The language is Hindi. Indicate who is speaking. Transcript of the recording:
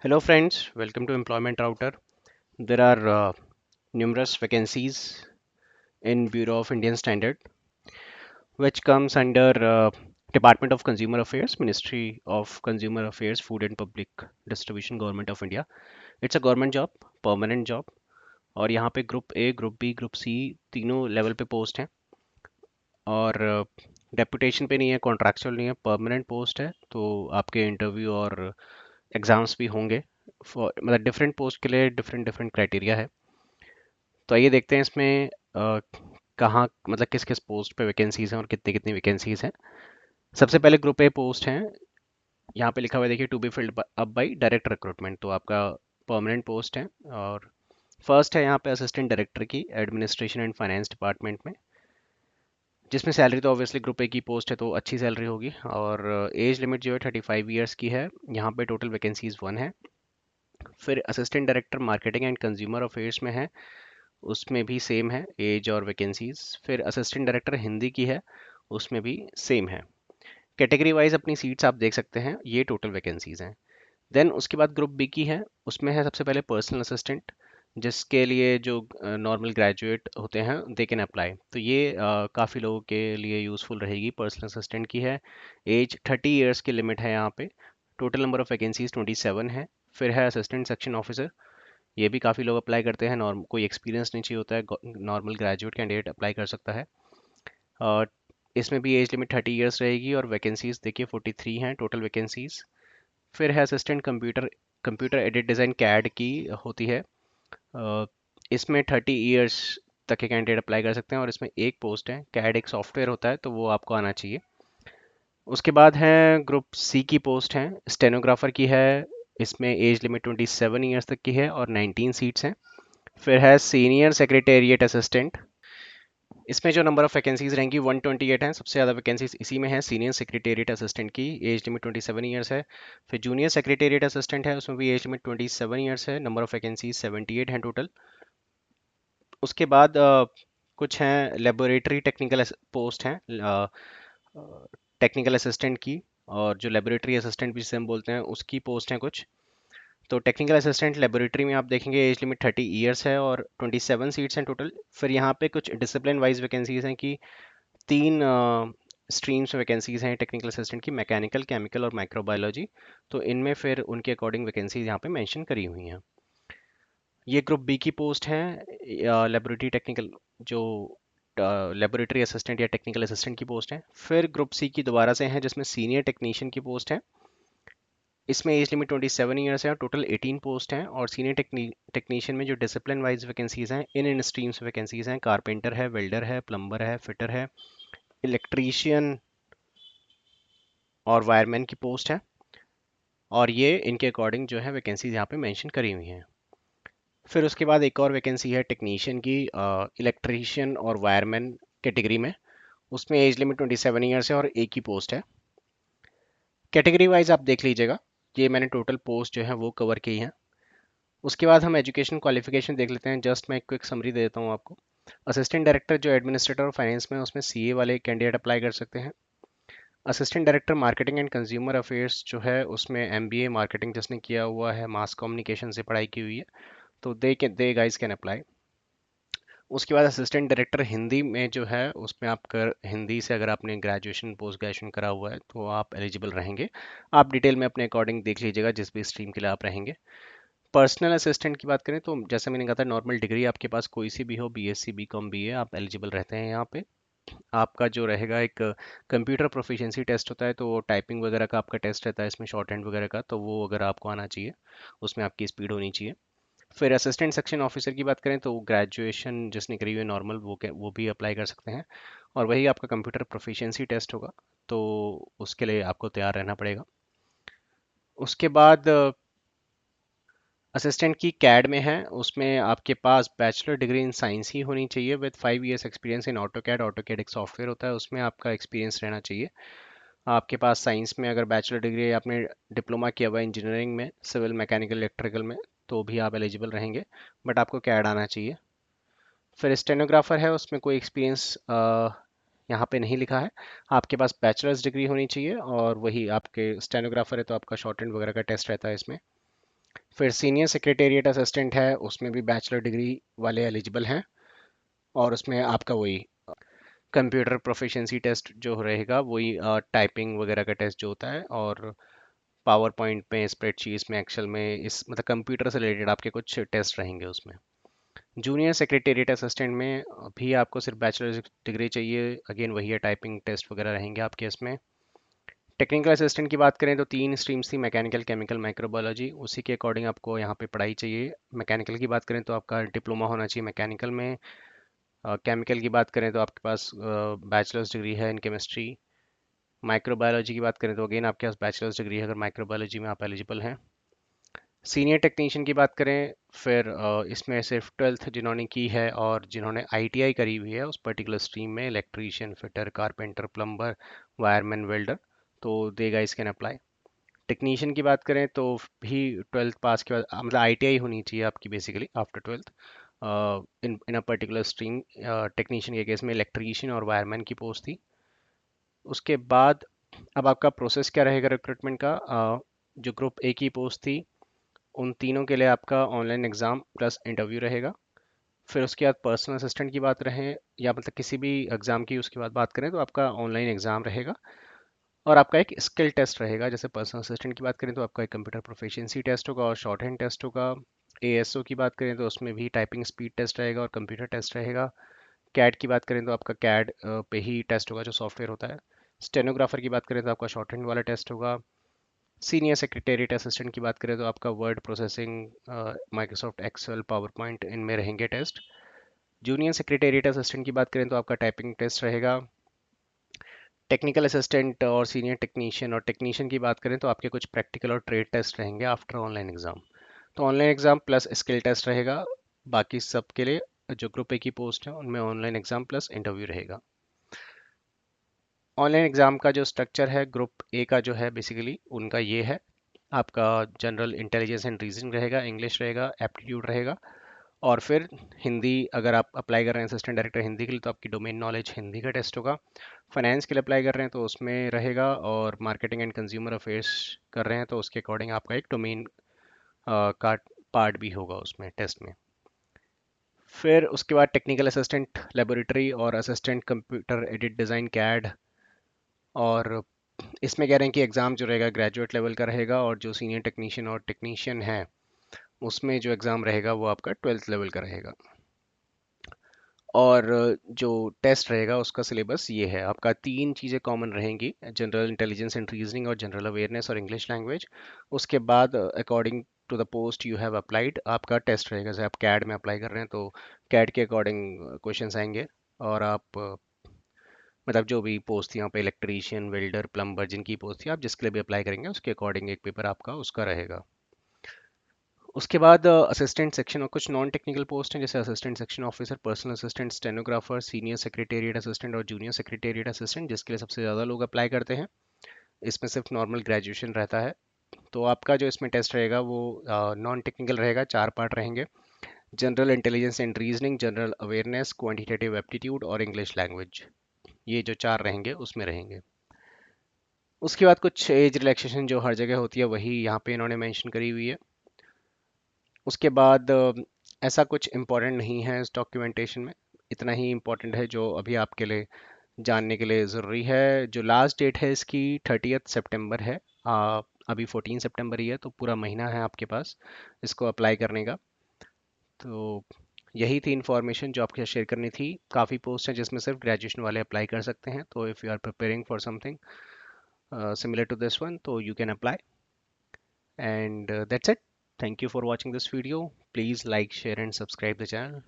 Speaker 1: Hello friends, welcome to Employment Router. There are numerous vacancies in Bureau of Indian Standard, which comes under Department of Consumer Affairs, Ministry of Consumer Affairs, Food and Public Distribution, Government of India. It's a government job, permanent job, और यहाँ पे group A, group B, group C तीनों लेवल पे पोस्ट हैं और डेपुटेशन पे नहीं है, कॉन्ट्रैक्चुअल नहीं है, परमानेंट पोस्ट है। तो आपके इंटरव्यू और एग्जाम्स भी होंगे। मतलब डिफरेंट पोस्ट के लिए डिफरेंट डिफरेंट क्राइटेरिया है। तो आइए देखते हैं इसमें कहाँ मतलब किस किस पोस्ट पे वैकेंसीज हैं और कितनी कितनी वैकेंसीज हैं। सबसे पहले ग्रुप ए पोस्ट हैं। यहाँ पे लिखा हुआ है, देखिए, to be filled up by direct recruitment. तो आपका परमानेंट पोस्ट है। और फर्स्ट है यहाँ पे असिस्टेंट डायरेक्टर की एडमिनिस्ट्रेशन एंड फाइनेंस डिपार्टमेंट में, जिसमें सैलरी तो ऑब्वियसली ग्रुप ए की पोस्ट है तो अच्छी सैलरी होगी। और एज लिमिट जो है 35 ईयर्स की है। यहाँ पे टोटल वैकेंसीज 1 है। फिर assistant director marketing and consumer affairs में है, उसमें भी सेम है एज और वैकेंसीज। फिर असिस्टेंट डायरेक्टर हिंदी की है, उसमें भी सेम है। कैटेगरी वाइज अपनी सीट्स आप देख सकते हैं, ये टोटल वैकेंसीज हैं। देन उसके बाद ग्रुप बी की है, उसमें है सबसे पहले पर्सनल असिस्टेंट, जिसके लिए जो नॉर्मल ग्रेजुएट होते हैं दे कैन अप्लाई। तो ये काफ़ी लोगों के लिए यूज़फुल रहेगी। पर्सनल असिस्टेंट की है, एज 30 ईयर्स की लिमिट है यहाँ पे। टोटल नंबर ऑफ वैकेंसीज 27 है। फिर है असिस्टेंट सेक्शन ऑफिसर, ये भी काफ़ी लोग अप्लाई करते हैं। नॉर्म कोई एक्सपीरियंस नहीं चाहिए होता है, नॉर्मल ग्रेजुएट कैंडिडेट अप्लाई कर सकता है। और इसमें भी एज लिमिट 30 ईयर्स रहेगी और वैकेंसीज देखिए 43 हैं टोटल वैकेंसीज। फिर है assistant computer computer aided design CAD की होती है। अ, इसमें 30 ईयर्स तक के कैंडिडेट अप्लाई कर सकते हैं और इसमें एक पोस्ट है। कैड एक सॉफ्टवेयर होता है तो वो आपको आना चाहिए। उसके बाद है ग्रुप सी की पोस्ट है, स्टेनोग्राफर की है। इसमें एज लिमिट 27 ईयर्स तक की है और 19 सीट्स हैं। फिर है सीनियर सेक्रेटेरिएट असिस्टेंट। इसमें जो नंबर ऑफ वैकेंसीज रहेंगी 128 हैं। सबसे ज़्यादा वैकेंसीज इसी में है, सीनियर सेक्रेटेरिएट असिस्टेंट की। एज लिमिट 27 ईयर्स है। फिर जूनियर सेक्रेटेरिएट असिस्टेंट है, उसमें भी एज लिमिट 27 ईयर्स है। नंबर ऑफ वैकेंसीज 78 हैं टोटल। उसके बाद कुछ हैं लेबोरेटरी टेक्निकल पोस्ट हैं, टेक्निकल असिस्टेंट की। और जो लेबोरेटरी असिस्टेंट भी जिसे हम बोलते हैं उसकी पोस्ट हैं कुछ। तो टेक्निकल असिस्टेंट लेबोरेटरी में आप देखेंगे एज लिमिट 30 ईयर्स है और 27 सीट्स हैं टोटल। फिर यहाँ पे कुछ डिसिप्लिन वाइज वैकेंसीज हैं कि तीन स्ट्रीम्स में वैकेंसीज हैं टेक्निकल असिस्टेंट की, मैकेनिकल, केमिकल और माइक्रोबायोलॉजी। तो इनमें फिर उनके अकॉर्डिंग वैकेंसीज यहाँ पे मेंशन करी हुई हैं। ये ग्रुप बी की पोस्ट है, लेबोरेटरी टेक्निकल, जो लेबोरेटरी असिस्टेंट या टेक्निकल असिस्टेंट की पोस्ट है। फिर ग्रुप सी की दोबारा से है, जिसमें सीनियर टेक्नीशियन की पोस्ट है। इसमें एज लिमिट 27 ईयर्स है और टोटल 18 पोस्ट हैं। और सीनियर टेक्नीशियन में जो डिसिप्लिन वाइज वैकेंसीज हैं, इन स्ट्रीम्स वैकेंसीज हैं, कारपेंटर है, वेल्डर है, प्लम्बर है, फिटर है, इलेक्ट्रीशियन और वायरमैन की पोस्ट है। और ये इनके अकॉर्डिंग जो है वैकेंसीज यहाँ पे मेंशन करी हुई हैं। फिर उसके बाद एक और वैकेंसी है टेक्नीशियन की, इलेक्ट्रीशियन और वायरमैन कैटेगरी में। उसमें एज लिमिट 27 ईयर्स है और एक ही पोस्ट है। कैटेगरी वाइज आप देख लीजिएगा, ये मैंने टोटल पोस्ट जो है वो कवर की हैं। उसके बाद हम एजुकेशन क्वालिफिकेशन देख लेते हैं। जस्ट मैं एक क्विक समरी दे देता हूँ आपको। असिस्टेंट डायरेक्टर जो एडमिनिस्ट्रेटर और फाइनेंस में है, उसमें सीए वाले कैंडिडेट अप्लाई कर सकते हैं। Assistant director marketing and consumer affairs जो है, उसमें एमबीए मार्केटिंग जिसने किया हुआ है, मास कम्युनिकेशन से पढ़ाई की हुई है, तो दे गाइस कैन अप्लाई। उसके बाद असिस्टेंट डायरेक्टर हिंदी में जो है, उसमें आप कर हिंदी से अगर आपने ग्रेजुएशन पोस्ट ग्रेजुएशन करा हुआ है तो आप एलिजिबल रहेंगे। आप डिटेल में अपने अकॉर्डिंग देख लीजिएगा जिस भी स्ट्रीम के लिए आप रहेंगे। पर्सनल असिस्टेंट की बात करें तो जैसे मैंने कहा था, नॉर्मल डिग्री आपके पास कोई सी भी हो, बीएससी, बीकॉम, बीए, आप एलिजिबल रहते हैं यहाँ पे। आपका जो रहेगा एक कंप्यूटर प्रोफिशिएंसी टेस्ट होता है, तो वो टाइपिंग वगैरह का आपका टेस्ट रहता है इसमें, शॉर्ट हैंड वगैरह का, तो वो अगर आपको आना चाहिए, उसमें आपकी स्पीड होनी चाहिए। फिर असिस्टेंट सेक्शन ऑफिसर की बात करें तो ग्रेजुएशन जिसने करी हुई है नॉर्मल, वो भी अप्लाई कर सकते हैं। और वही आपका कंप्यूटर प्रोफिशिएंसी टेस्ट होगा, तो उसके लिए आपको तैयार रहना पड़ेगा। उसके बाद असिस्टेंट की कैड में है, उसमें आपके पास बैचलर डिग्री इन साइंस ही होनी चाहिए with 5 years experience in auto CAD. Auto CAD एक सॉफ्टवेयर होता है, उसमें आपका एक्सपीरियंस रहना चाहिए। आपके पास साइंस में अगर बैचलर डिग्री है, आपने डिप्लोमा किया हुआ है इंजीनियरिंग में, सिविल, मैकेनिकल, इलेक्ट्रिकल में, तो भी आप एलिजिबल रहेंगे। बट आपको कैड आना चाहिए। फिर स्टेनोग्राफर है, उसमें कोई एक्सपीरियंस यहाँ पे नहीं लिखा है। आपके पास बैचलर्स डिग्री होनी चाहिए और वही आपके स्टेनोग्राफर है तो आपका शॉर्ट हैंड वगैरह का टेस्ट रहता है इसमें। फिर सीनियर सेक्रेटेरिएट असिस्टेंट है, उसमें भी बैचलर डिग्री वाले एलिजिबल हैं, और उसमें आपका वही कंप्यूटर प्रोफिशिएंसी टेस्ट जो रहेगा, वही टाइपिंग वगैरह का टेस्ट जो होता है, और पावर पॉइंट में, स्प्रेडशीट्स में, एक्सेल में, इस मतलब कंप्यूटर से रिलेटेड आपके कुछ टेस्ट रहेंगे उसमें। जूनियर सेक्रेटेरिएट असिस्टेंट में भी आपको सिर्फ बैचलर डिग्री चाहिए, अगेन वही है, टाइपिंग टेस्ट वगैरह रहेंगे आपके इसमें। टेक्निकल असिस्टेंट की बात करें तो तीन स्ट्रीम्स थी, मैकेनिकल, केमिकल, माइक्रोबायोलॉजी, उसी के अकॉर्डिंग आपको यहाँ पे पढ़ाई चाहिए। मैकेनिकल की बात करें तो आपका डिप्लोमा होना चाहिए मैकेनिकल में। केमिकल की बात करें तो आपके पास बैचलर्स डिग्री है इन केमिस्ट्री। माइक्रोबायोलॉजी की बात करें तो अगेन आपके पास बैचलर्स डिग्री है अगर माइक्रोबायोलॉजी में आप एलिजिबल हैं। सीनियर टेक्नीशियन की बात करें, फिर इसमें सिर्फ ट्वेल्थ जिन्होंने की है और जिन्होंने आईटीआई करी हुई है उस पर्टिकुलर स्ट्रीम में, electrician, fitter, carpenter, plumber, wireman, welder, तो दे गाइस कैन अप्लाई। टेक्नीशियन की बात करें तो भी ट्वेल्थ पास के बाद मतलब आईटीआई होनी चाहिए आपकी basically after twelfth in in a particular stream. Technician के केस में इलेक्ट्रीशियन और वायरमैन की पोस्ट थी। उसके बाद अब आपका प्रोसेस क्या रहेगा रिक्रूटमेंट का? जो ग्रुप ए की पोस्ट थी उन तीनों के लिए आपका ऑनलाइन एग्ज़ाम प्लस इंटरव्यू रहेगा। फिर उसके बाद पर्सनल असिस्टेंट की बात रहे या मतलब किसी भी एग्ज़ाम की उसके बाद बात करें तो आपका ऑनलाइन एग्ज़ाम रहेगा, और आपका एक स्किल टेस्ट रहेगा। जैसे पर्सनल असिस्टेंट की बात करें तो आपका एक कंप्यूटर प्रोफिशिएंसी टेस्ट होगा और शॉर्ट हैंड टेस्ट होगा। एएसओ की बात करें तो उसमें भी टाइपिंग स्पीड टेस्ट रहेगा और कंप्यूटर टेस्ट रहेगा। कैड की बात करें तो आपका कैड पे ही टेस्ट होगा जो सॉफ्टवेयर होता है। स्टेनोग्राफर की बात करें तो आपका शॉर्ट हैंड वाला टेस्ट होगा। सीनियर सेक्रेटेरिएट असिस्टेंट की बात करें तो आपका word processing, Microsoft Excel, power point, इनमें रहेंगे टेस्ट। जूनियर सेक्रेटेरिएट असिस्टेंट की बात करें तो आपका टाइपिंग टेस्ट रहेगा। टेक्निकल असिस्टेंट और सीनियर टेक्नीशियन और टेक्नीशियन की बात करें तो आपके कुछ प्रैक्टिकल और ट्रेड टेस्ट रहेंगे आफ्टर ऑनलाइन एग्जाम। तो online exam plus skill test रहेगा। बाकी सब के लिए जो ग्रुप ए की पोस्ट है उनमें ऑनलाइन एग्जाम प्लस इंटरव्यू रहेगा। ऑनलाइन एग्जाम का जो स्ट्रक्चर है ग्रुप ए का जो है बेसिकली उनका ये है, आपका जनरल इंटेलिजेंस एंड रीजनिंग रहेगा, इंग्लिश रहेगा, एप्टीट्यूड रहेगा, और फिर हिंदी। अगर आप अप्लाई कर रहे हैं असिस्टेंट डायरेक्टर हिंदी के लिए तो आपकी डोमेन नॉलेज हिंदी का टेस्ट होगा। फाइनेंस के लिए अप्लाई कर रहे हैं तो उसमें रहेगा, और मार्केटिंग एंड कंज्यूमर अफेयर्स कर रहे हैं तो उसके अकॉर्डिंग आपका एक डोमेन का पार्ट भी होगा उसमें टेस्ट में। फिर उसके बाद टेक्निकल असिस्टेंट लेबोरेटरी और assistant computer aided design CAD, और इसमें कह रहे हैं कि एग्ज़ाम जो रहेगा ग्रेजुएट लेवल का रहेगा, और जो सीनियर टेक्नीशियन और टेक्नीशियन है उसमें जो एग्ज़ाम रहेगा वो आपका ट्वेल्थ लेवल का रहेगा। और जो टेस्ट रहेगा उसका सिलेबस ये है, आपका तीन चीज़ें कॉमन रहेंगी, जनरल इंटेलिजेंस एंड रीजनिंग और जनरल अवेयरनेस और इंग्लिश लैंग्वेज। उसके बाद according to the post you have applied आपका टेस्ट रहेगा। जैसे आप कैड में अप्लाई कर रहे हैं तो कैड के अकॉर्डिंग क्वेश्चंस आएंगे, और आप मतलब जो भी पोस्ट थी यहाँ पे इलेक्ट्रीशियन, वेल्डर, प्लम्बर, जिनकी पोस्ट थी आप जिसके लिए भी अप्लाई करेंगे उसके अकॉर्डिंग एक पेपर आपका उसका रहेगा। उसके बाद असिस्टेंट सेक्शन और कुछ नॉन टेक्निकल पोस्ट हैं, जैसे assistant section officer, personal assistant, stenographer, senior secretariat assistant और जूनियर सेक्रेटेरिएट असिस्टेंट, जिसके लिए सबसे ज़्यादा लोग अप्लाई करते हैं। इसमें सिर्फ नॉर्मल ग्रेजुएशन रहता है। तो आपका जो इसमें टेस्ट रहेगा वो नॉन टेक्निकल रहेगा, चार पार्ट रहेंगे: general intelligence and reasoning, general awareness, quantitative aptitude और इंग्लिश लैंग्वेज। ये जो चार रहेंगे उसमें रहेंगे। उसके बाद कुछ एज रिलैक्सेशन जो हर जगह होती है वही यहाँ पे इन्होंने मेंशन करी हुई है। उसके बाद ऐसा कुछ इम्पोर्टेंट नहीं है इस डॉक्यूमेंटेशन में, इतना ही इम्पोर्टेंट है जो अभी आपके लिए जानने के लिए ज़रूरी है। जो लास्ट डेट है इसकी 30 सितंबर है। अभी 14 सितंबर ही है, तो पूरा महीना है आपके पास इसको अप्लाई करने का। तो यही थी इन्फॉर्मेशन जो आपके साथ शेयर करनी थी। काफ़ी पोस्ट हैं जिसमें सिर्फ ग्रेजुएशन वाले अप्लाई कर सकते हैं, तो if you are preparing for something similar to this one, so you can apply. And that's it. Thank you for watching this video. Please like, share and subscribe the channel.